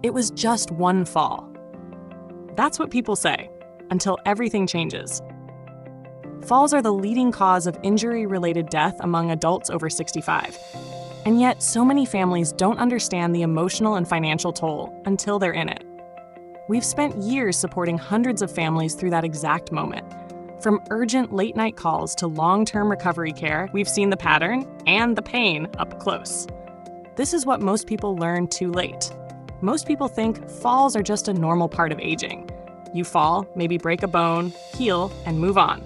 It was just one fall. That's what people say, until everything changes. Falls are the leading cause of injury-related death among adults over 65. And yet, so many families don't understand the emotional and financial toll until they're in it. We've spent years supporting hundreds of families through that exact moment. From urgent late-night calls to long-term recovery care, we've seen the pattern and the pain up close. This is what most people learn too late. Most people think falls are just a normal part of aging. You fall, maybe break a bone, heal, and move on.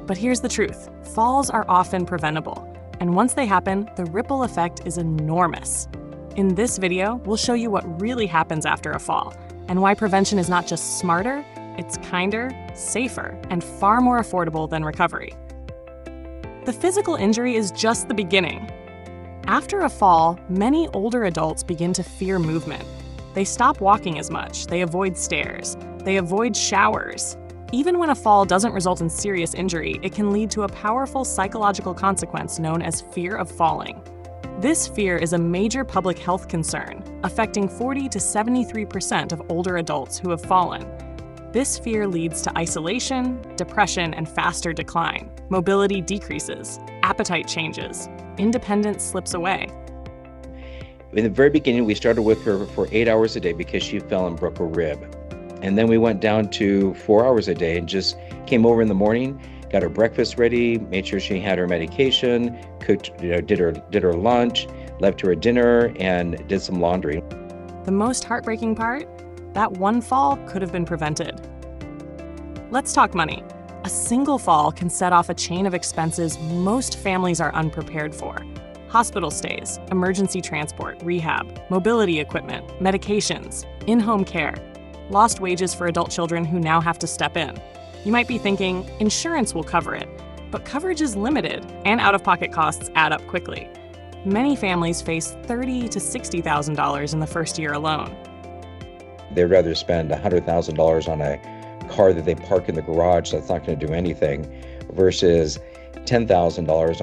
But here's the truth. Falls are often preventable. And once they happen, the ripple effect is enormous. In this video, we'll show you what really happens after a fall, and why prevention is not just smarter, it's kinder, safer, and far more affordable than recovery. The physical injury is just the beginning. After a fall, many older adults begin to fear movement. They stop walking as much, they avoid stairs, they avoid showers. Even when a fall doesn't result in serious injury, it can lead to a powerful psychological consequence known as fear of falling. This fear is a major public health concern, affecting 40 to 73% of older adults who have fallen. This fear leads to isolation, depression, and faster decline. Mobility decreases, appetite changes, independence slips away. In the very beginning, we started with her for 8 hours a day because she fell and broke a rib. And then we went down to 4 hours a day and just came over in the morning, got her breakfast ready, made sure she had her medication, cooked, did her lunch, left her a dinner, and did some laundry. The most heartbreaking part? That one fall could have been prevented. Let's talk money. A single fall can set off a chain of expenses most families are unprepared for. Hospital stays, emergency transport, rehab, mobility equipment, medications, in-home care, lost wages for adult children who now have to step in. You might be thinking, insurance will cover it, but coverage is limited and out-of-pocket costs add up quickly. Many families face $30,000 to $60,000 in the first year alone. They'd rather spend $100,000 on a car that they park in the garage that's not going to do anything versus $10,000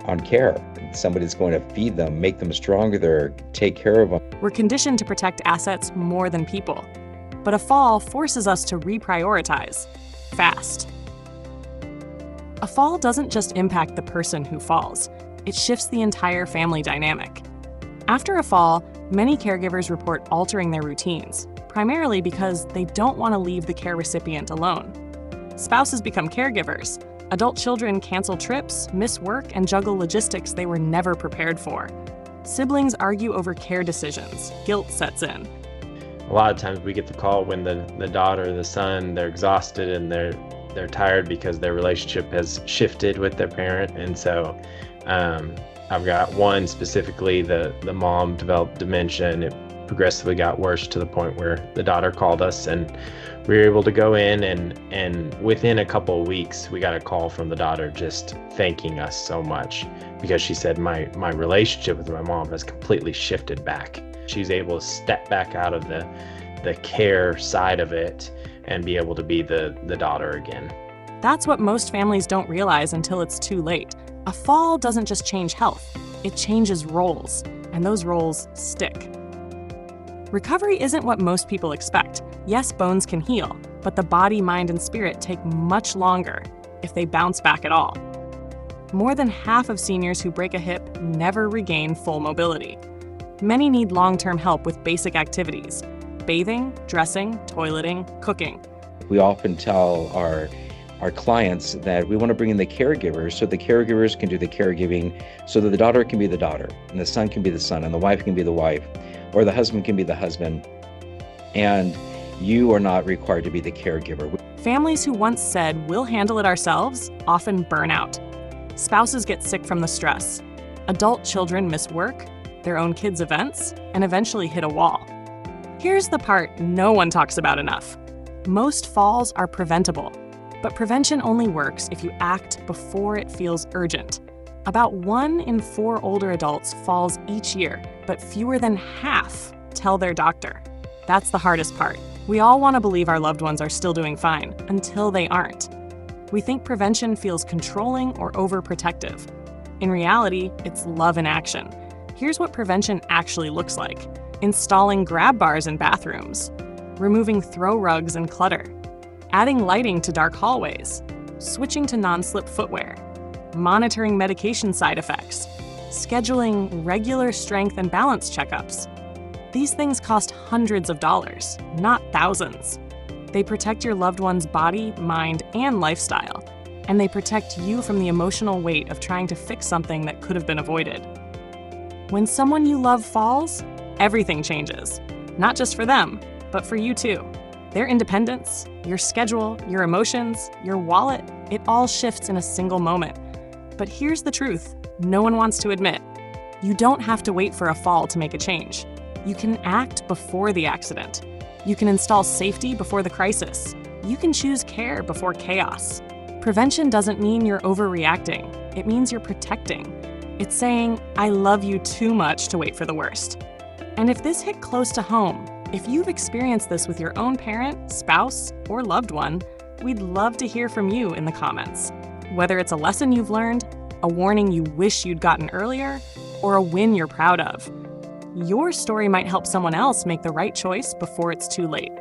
on care. Somebody's going to feed them, make them stronger, take care of them. We're conditioned to protect assets more than people. But a fall forces us to reprioritize, fast. A fall doesn't just impact the person who falls, it shifts the entire family dynamic. After a fall, many caregivers report altering their routines, primarily because they don't want to leave the care recipient alone. Spouses become caregivers. Adult children cancel trips, miss work, and juggle logistics they were never prepared for. Siblings argue over care decisions. Guilt sets in. A lot of times we get the call when the daughter, the son, they're exhausted and they're tired because their relationship has shifted with their parent. And so I've got one specifically, the mom developed dementia, and it progressively got worse to the point where the daughter called us, and we were able to go in, and within a couple of weeks we got a call from the daughter just thanking us so much, because she said my relationship with my mom has completely shifted back. She's able to step back out of the care side of it and be able to be the daughter again. That's what most families don't realize until it's too late. A fall doesn't just change health, it changes roles, and those roles stick. Recovery isn't what most people expect. Yes, bones can heal, but the body, mind, and spirit take much longer, if they bounce back at all. More than half of seniors who break a hip never regain full mobility. Many need long-term help with basic activities: bathing, dressing, toileting, cooking. We often tell our clients that we want to bring in the caregivers so the caregivers can do the caregiving, so that the daughter can be the daughter, and the son can be the son, and the wife can be the wife, or the husband can be the husband, and you are not required to be the caregiver. Families who once said, "We'll handle it ourselves," often burn out. Spouses get sick from the stress. Adult children miss work, their own kids' events, and eventually hit a wall. Here's the part no one talks about enough. Most falls are preventable, but prevention only works if you act before it feels urgent. About 1 in 4 older adults falls each year, but fewer than half tell their doctor. That's the hardest part. We all want to believe our loved ones are still doing fine, until they aren't. We think prevention feels controlling or overprotective. In reality, it's love in action. Here's what prevention actually looks like. installing grab bars in bathrooms, removing throw rugs and clutter, adding lighting to dark hallways, switching to non-slip footwear, monitoring medication side effects, scheduling regular strength and balance checkups. These things cost hundreds of dollars, not thousands. They protect your loved one's body, mind, and lifestyle, and they protect you from the emotional weight of trying to fix something that could have been avoided. When someone you love falls, everything changes. Not just for them, but for you too. Their independence, your schedule, your emotions, your wallet, it all shifts in a single moment. But here's the truth no one wants to admit. You don't have to wait for a fall to make a change. You can act before the accident. You can install safety before the crisis. You can choose care before chaos. Prevention doesn't mean you're overreacting. It means you're protecting. It's saying, I love you too much to wait for the worst. And if this hit close to home, if you've experienced this with your own parent, spouse, or loved one, we'd love to hear from you in the comments. Whether it's a lesson you've learned, a warning you wish you'd gotten earlier, or a win you're proud of. Your story might help someone else make the right choice before it's too late.